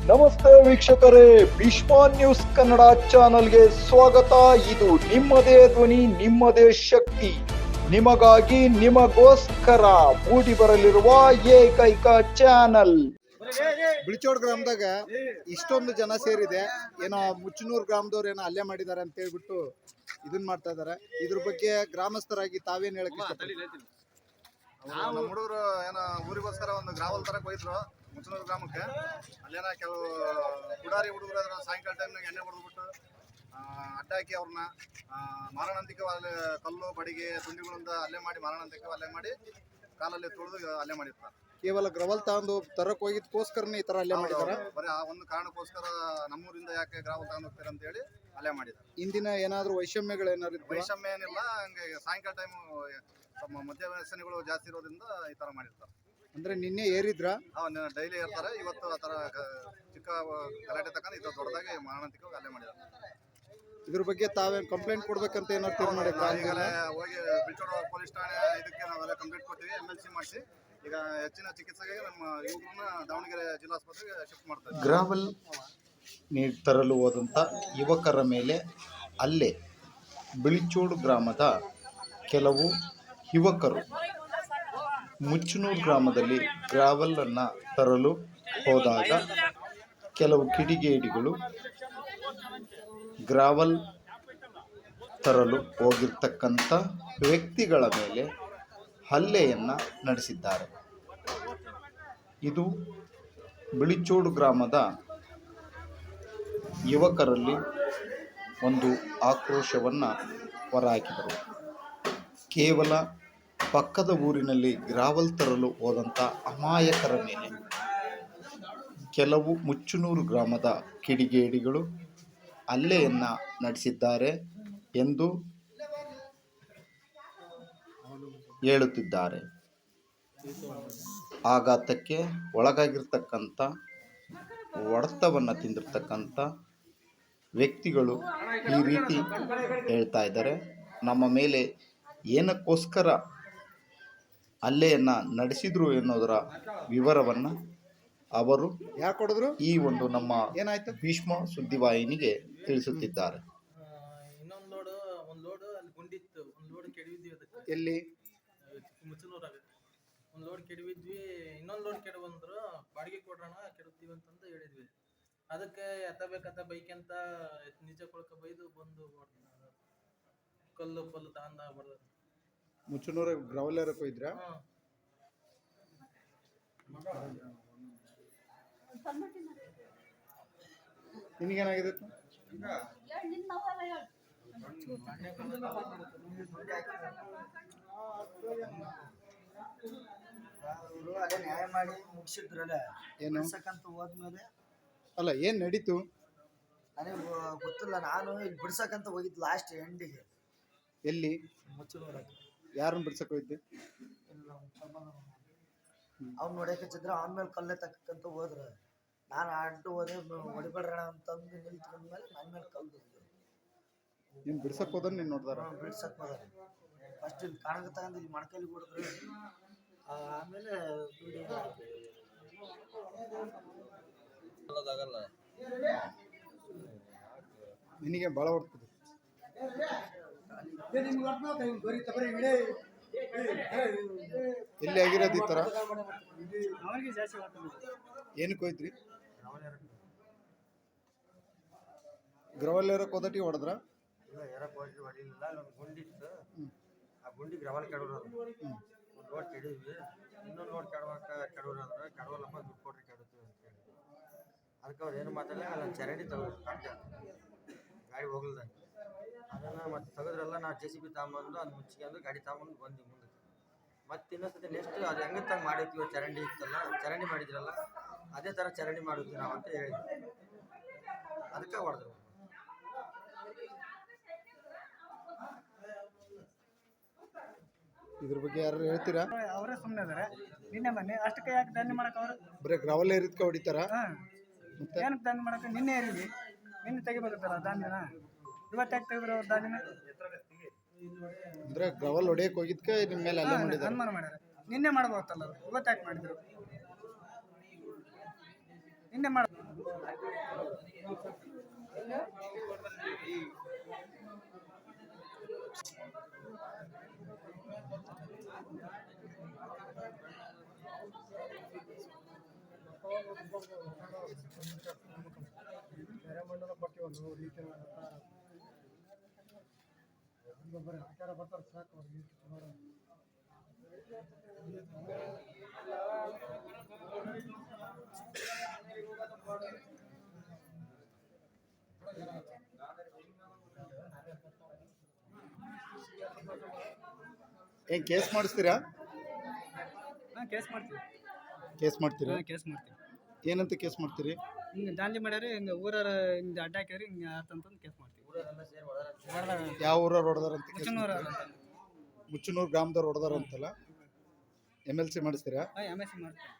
ನಮಸ್ತೆ ವೀಕ್ಷಕರೇ, ಭೀಷ್ಮ ನ್ಯೂಸ್ ಕನ್ನಡ ಚಾನಲ್ಗೆ ಸ್ವಾಗತ. ಇದು ನಿಮ್ಮದೇ ಧ್ವನಿ, ನಿಮ್ಮದೇ ಶಕ್ತಿ. ನಿಮಗಾಗಿ, ನಿಮಗೋಸ್ಕರ ಮೂಡಿ ಬರಲಿರುವ ಏಕೈಕ ಚಾನಲ್. ಬಿಳಿಚೋಡ್ ಗ್ರಾಮದಾಗ ಇಷ್ಟೊಂದು ಜನ ಸೇರಿದೆ, ಏನೋ ಮುಚ್ಚನೂರು ಗ್ರಾಮದವ್ರು ಏನೋ ಹಲ್ಲೆ ಮಾಡಿದ್ದಾರೆ ಅಂತ ಹೇಳ್ಬಿಟ್ಟು ಇದನ್ನ ಮಾಡ್ತಾ ಇದಾರೆ. ಇದ್ರ ಬಗ್ಗೆ ಗ್ರಾಮಸ್ಥರಾಗಿ ತಾವೇನ್ ಹೇಳಕ್ ಇಷ್ಟಪಡ್ತೀರಿ? ನಮ್ಮ ಹುಡುಗರು ಏನೋ ಊರಿಗೋಸ್ಕರ ಒಂದು ಗ್ರಾವಲ್ ತರಕ್ ಹೋಯ್ರು ಮುಚ್ಚನೂರು ಗ್ರಾಮಕ್ಕೆ. ಅಲ್ಲೇನ ಕೆಲವು ಪುಡಾರಿ ಹುಡುಗರು ಅದ್ರ ಸಾಯಂಕಾಲ ಟೈಮ್ನಾಗ ಎಣ್ಣೆ ಹೊಡೆದ್ಬಿಟ್ಟು ಅಡ್ಡ ಹಾಕಿ ಅವ್ರನ್ನ ಮಾರಣಾಂತಿಕ ಕಲ್ಲು ಬಡಿಗೆ ತುಂಡಿಗಳಿಂದ ಅಲ್ಲೇ ಮಾಡಿ ಮಾರಣಾಂತಿಕ ಅಲ್ಲೇ ಮಾಡಿ ಕಾಲಲ್ಲಿ ತುಳಿದು ಅಲ್ಲೇ ಮಾಡಿರ್ತಾರೆ. ಕೇವಲ ಗ್ರವಲ್ ತಗೊಂಡು ತರಕ್ ಹೋಗಿದ್ಕೋಸ್ಕರನೇ ಈ ತರ ಅಲ್ಲೇ ಮಾಡಿದಾರ. ಬರೀ ಆ ಒಂದು ಕಾರಣಕ್ಕೋಸ್ಕರ ನಮ್ಮೂರಿಂದ ಯಾಕೆ ಗ್ರಾವಲ್ ತಗೊಂಡು ಹೋಗ್ತಾರೆ ಅಂತ ಹೇಳಿ ಅಲ್ಲೇ ಮಾಡಿದ್ದಾರೆ. ಇಂದಿನ ಏನಾದ್ರು ವೈಷಮ್ಯಗಳು ಏನಾದ್ರು ವೈಷಮ್ಯ ಏನಿಲ್ಲ, ಹಂಗೆ ಸಾಯಂಕಾಲ ಟೈಮ್ ತಮ್ಮ ಮದ್ಯ ವ್ಯಸನಿಗಳು ಜಾಸ್ತಿ ಇರೋದ್ರಿಂದ ಈ ತರ ಮಾಡಿರ್ತಾರೆ. ಅಂದ್ರೆ ನಿನ್ನೆ ಏರಿದ್ರ ಡೈಲಿ ಇರ್ತಾರೆ. ಇವತ್ತು ಆ ತರ ಚಿಕ್ಕ ಗಲಾಟೆ ತಕೊಂಡು ಇದು ದೊಡ್ಡದಾಗಿ ಮಾರಣಾಂತಿಕವಾಗಿ ಅಲ್ಲೇ ಮಾಡಿದ್ದಾರೆ. ಇದ್ರ ಬಗ್ಗೆ ತಾವೇನ್ ಕಂಪ್ಲೇಂಟ್ ಕೊಡ್ಬೇಕಂತ ಏನಾದ್ರು ತೀರ್ಮಾನ ಈಗಲೇ ಹೋಗಿ ಬಿಳ್ಚೋಡ ಪೊಲೀಸ್ ಠಾಣೆ ಇದಕ್ಕೆ ನಾವೆಲ್ಲ ಕಂಪ್ಲೇಂಟ್ ಕೊಟ್ಟಿವಿ, MLC ಮಾಡಿಸಿ ಈಗ ಹೆಚ್ಚಿನ ಚಿಕಿತ್ಸೆಗೆ ನಮ್ಮ ಯುವಕರನ್ನ ದಾವಣಗೆರೆ ಜಿಲ್ಲಾಸ್ಪತ್ರೆಗೆ ಶಿಫ್ಟ್ ಮಾಡ್ತಾರೆ. ಗ್ರಾವಲ್ ನೀರು ತರಲು ಹೋದಂಥ ಯುವಕರ ಮೇಲೆ ಹಲ್ಲೆ. ಬಿಳಿಚೋಡು ಗ್ರಾಮದ ಕೆಲವು ಯುವಕರು ಮುಚ್ಚನೂರು ಗ್ರಾಮದಲ್ಲಿ ಗ್ರಾವಲನ್ನು ತರಲು ಹೋದಾಗ ಕೆಲವು ಕಿಡಿಗೇಡಿಗಳು ಗ್ರಾವಲ್ ತರಲು ಹೋಗಿರ್ತಕ್ಕಂಥ ವ್ಯಕ್ತಿಗಳ ಮೇಲೆ ಹಲ್ಲೆಯನ್ನು ನಡೆಸಿದ್ದಾರೆ. ಇದು ಬಿಳಿಚೋಡು ಗ್ರಾಮದ ಯುವಕರಲ್ಲಿ ಒಂದು ಆಕ್ರೋಶವನ್ನು ಹೊರಹಾಕಿದರು. ಕೇವಲ ಪಕ್ಕದ ಊರಿನಲ್ಲಿ ಗ್ರಾವಲ್ ತರಲು ಹೋದಂಥ ಅಮಾಯಕರ ಮೇಲೆ ಕೆಲವು ಮುಚ್ಚನೂರು ಗ್ರಾಮದ ಕಿಡಿಗೇಡಿಗಳು ಹಲ್ಲೆಯನ್ನು ನಡೆಸಿದ್ದಾರೆ ಎಂದು ಹೇಳುತ್ತಿದ್ದಾರೆ. ಆಘಾತಕ್ಕೆ ಒಳಗಾಗಿರ್ತಕ್ಕಂಥ, ಹೊಡೆತವನ್ನು ತಿಂದಿರ್ತಕ್ಕಂಥ ವ್ಯಕ್ತಿಗಳು ಈ ರೀತಿ ಹೇಳ್ತಾ ಇದ್ದಾರೆ. ನಮ್ಮ ಮೇಲೆ ಏನಕ್ಕೋಸ್ಕರ ಹಲ್ಲೆಯನ್ನು ನಡೆಸಿದ್ರು ಎನ್ನುವುದರ ವಿವರವನ್ನು ಅವರು ಯಾಕೆ ಕೊಡಿದ್ರು ಈ ಒಂದು ನಮ್ಮ ಏನಾಯ್ತು ಭೀಷ್ಮ ಸುದ್ದಿವಾಹಿನಿಗೆ ತಿಳಿಸುತ್ತಿದ್ದಾರೆ. ಇನ್ನೊಂದು ಲೋಡ್ ಅಲ್ಲಿ ಗುಂಡಿತ್ತು, ಒಂದು ಲೋಡ್ ಕೆಡವಿದ್ವಿ. ಅದಕ್ಕೆ ಎಲ್ಲಿ ಮುಚ್ಚನೂರಾಗ ಒಂದು ಲೋಡ್ ಕೆಡವಿದ್ವಿ. ಇನ್ನೊಂದು ಲೋಡ್ ಕೆಡವಂದ್ರು ಬಾಡಿಗೆ ಕೊಡ್ರಣ ಕೆಡವ್ತೀವಿ ಅಂತಂದು ಹೇಳಿದ್ವಿ. ಅದಕ್ಕೆ ಎತ್ತಬೇಕಂತ ಬೈಕ್ ಅಂತ ನಿಜ ಕೊಳಕ ಬೈದು ಬಂದು ಕಲ್ಲು ಪಲ್ಲು ತಗೊಂಡ ಬರ್ದ. ಮುಚ್ಚನೂರ ಗ್ರವಲ್ ಏರಕ್ ಹೋಗಿದ್ರ? ನಿನಗೇನಾಗಿದೆ? ಅದೇ ನ್ಯಾಯ ಮಾಡಿ ಮುಗಿಸಿದ್ರಲ್ಲ ಏನು ಹೋದ್ಮೇಲೆ ಅಲ್ಲ ಏನ್ ನಡೀತು ನನಗೆ ಗೊತ್ತಿಲ್ಲ. ನಾನು ಇಲ್ಲಿ ಬಿಡ್ಸಕ್ಕಂತ ಹೋಗಿದ್ದು ಲಾಸ್ಟ್ ಎಂಡಿಗೆ. ಎಲ್ಲಿ? ಮುಚ್ಚನೂರಾಗ. ಯಾರನ್ನ ಬಿಡ್ಸಕ್ ಹೋಗಿದ್ದೆ? ಅವ್ನು ನೋಡಕ್ಕಿದ್ರೆ ಅವನ ಮೇಲೆ ಕಲ್ಲೆ ತಕ್ಕಂತ ಹೋದ್ರ. ನಾನು ಅಡ್ಡು ಹೋದೆ, ಹೊಡಿಬೇಡ್ರಣ ಅಂತಂದು ನಿಲ್ತ್ಕೊಂಡ್ಮೇಲೆ ನನ್ನ ಮೇಲೆ ಕಲ್ಲು ನೀನ್ ಬಿಡ್ಸಕ್ ಹೋದ ನೀನ್ ನೋಡ್ದಾರ? ಬಿಡ್ಸಕ್ ಹೋದ. ಫಸ್ಟ್ ಇಲ್ಲಿ ಕಾಣಕ ತಗೊಂಡು ಇಲ್ಲಿ ಮಣಕಲ್ಲಿ ಹೊಡೆದ್ರು. ಆಮೇಲೆ ನಿನಗೆ ಭಾಳ ಹೊಡ್ತದೆ. ಎಲ್ಲಿ ಆಗಿರೋದು ಈ ಥರ? ಏನಕ್ಕೆ ಹೋಯ್ತ್ರಿ? ಗ್ರವಲ್ ಏರಕ್ ಹೋದಟಿ ಹೊಡೆದ್ರ? ಎರಕ್ಕೆ ಹೋಗಿ ಹೊಡಿಲಿಲ್ಲ. ಒಂದು ಗುಂಡಿ ಇತ್ತು, ಆ ಗುಂಡಿ ಗ್ರವಲ್ ಕೆಡೋರು. ಒಂದು ಲೋಡ್ ಕೆಡಿದ್ವಿ, ಇನ್ನೊಂದು ಲೋಡ್ ಕೆಡೋರಾದ್ರೆ ಕೆಡವಲ್ಲಪ್ಪ ದುಡ್ಡು ಕೊಡ್ರಿ ಕೆಡುತ್ತೀವಿ ಅಂತ ಹೇಳಿ. ಅದಕ್ಕೆ ಅವ್ರು ಏನು ಮಾತಾಡಲ್ಲ. ನಾನು ಚರಂಡಿ ತಗೋದು ಗಾಡಿ ಹೋಗ್ಲಿಲ್ಲ. ಅದನ್ನು ಮತ್ತೆ ತೆಗೆದ್ರಲ್ಲ. ನಾವು JCB ತಗೊಂಬಂದು ಅದು ಮುಚ್ಚಿಕೊಂಡು ಗಾಡಿ ತಗೊಂಬಂದು ಬಂದು ಮುಂದೆ ಮತ್ತೆ ಇನ್ನೊಂದ್ಸತಿ ನೆಕ್ಸ್ಟ್ ಅದು ಹೆಂಗೆ ತಂಗೆ ಮಾಡಿರ್ತೀವಿ. ಚರಂಡಿ ಇತ್ತಲ್ಲ, ಚರಂಡಿ ಮಾಡಿದ್ರಲ್ಲ, ಅದೇ ಥರ ಚರಂಡಿ ಮಾಡಿರ್ತೀವಿ ನಾವು ಅಂತ ಹೇಳಿದ್ವಿ. ಅದಕ್ಕೆ ಹೊಡೆದ್ರು. ಇದ್ರ ಬಗ್ಗೆ ಯಾರು ಹೇಳ್ತೀರಾ? ಅವರೇ ಸುಮ್ಮನೆ ಇದಾರೆ. ನಿನ್ನೆ ಮೊನ್ನೆ ಅಷ್ಟಕ್ಕೆ ಯಾಕೆ ದಂಧೆ ಮಾಡಕ್ಕೆ ಅವರು ಬರೀ ಗ್ರವಲ್ ಏರಿದ್ಕ ಹೊಡಿತಾರ? ಏನಕ್ಕೆ ದಂಧೆ ಮಾಡಕ್ಕೆ? ನಿನ್ನೆ ಏರಿದ್ವಿ, ನಿನ್ನೆ ತೆಗಿಬೇಕತ್ತಲ್ಲ ದಾಂಧಿನ. ಇವತ್ತು ಯಾಕೆ ತೆಗೆದ್ರು ಅವ್ರು ದಾಂಧಿನ? ಅಂದ್ರೆ ಗ್ರವಲ್ ಹೊಡಿಯಕ್ಕೆ ಹೋಗಿದ್ಕೆ ನಿಮ್ಮ ಮೇಲೆ ಹಲ್ಲೆ ಮಾಡಿದ್ದಾರೆ? ಅನುಮಾನ ಮಾಡ್ಯಾರ. ನಿನ್ನೆ ಮಾಡ್ಬೋತ್ತಲ್ಲ, ಇವತ್ತು ಯಾಕೆ ಮಾಡಿದ್ರು? ನಿನ್ನೆ ಮಾಡ ಏನ್ ಕೇಸ್ ಮಾಡಿಸ್ತೀರಾ? ಕೇಸ್ ಮಾಡ್ತೀವಿ. ಕೇಸ್ ಮಾಡ್ತೀರಾ? ಕೇಸ್ ಮಾಡ್ತೀವಿ. ಏನಂತ ಕೇಸ್ ಮಾಡ್ತೀರಿ? ಹಿಂಗೆ ದಾಂಧಲಿ ಮಾಡ್ಯಾರ, ಹಿಂಗೆ ಊರಾರ ಹಿಂಗೆ ಅಡ್ಡ ಹಾಕ್ಯಾರಿ, ಹಿಂಗೆ ಆತಂತಂದು ಕೇಸ್ ಮಾಡ್ತೀವಿ. ಯಾವ ಊರವ್ರು ಹೊಡೆದಾರಂತ ಕೇಸ್ ಮುಚ್ಚನೂರ ಮಾಡ್ತೀರಾ? ಮುಚ್ಚನೂರು ಗ್ರಾಮದವ್ರು ಹೊಡೆದಾರಂತಲ್ಲ, MLC ಮಾಡಿಸ್ತೀರಾ? MSC ಮಾಡ್ತೀವಿ.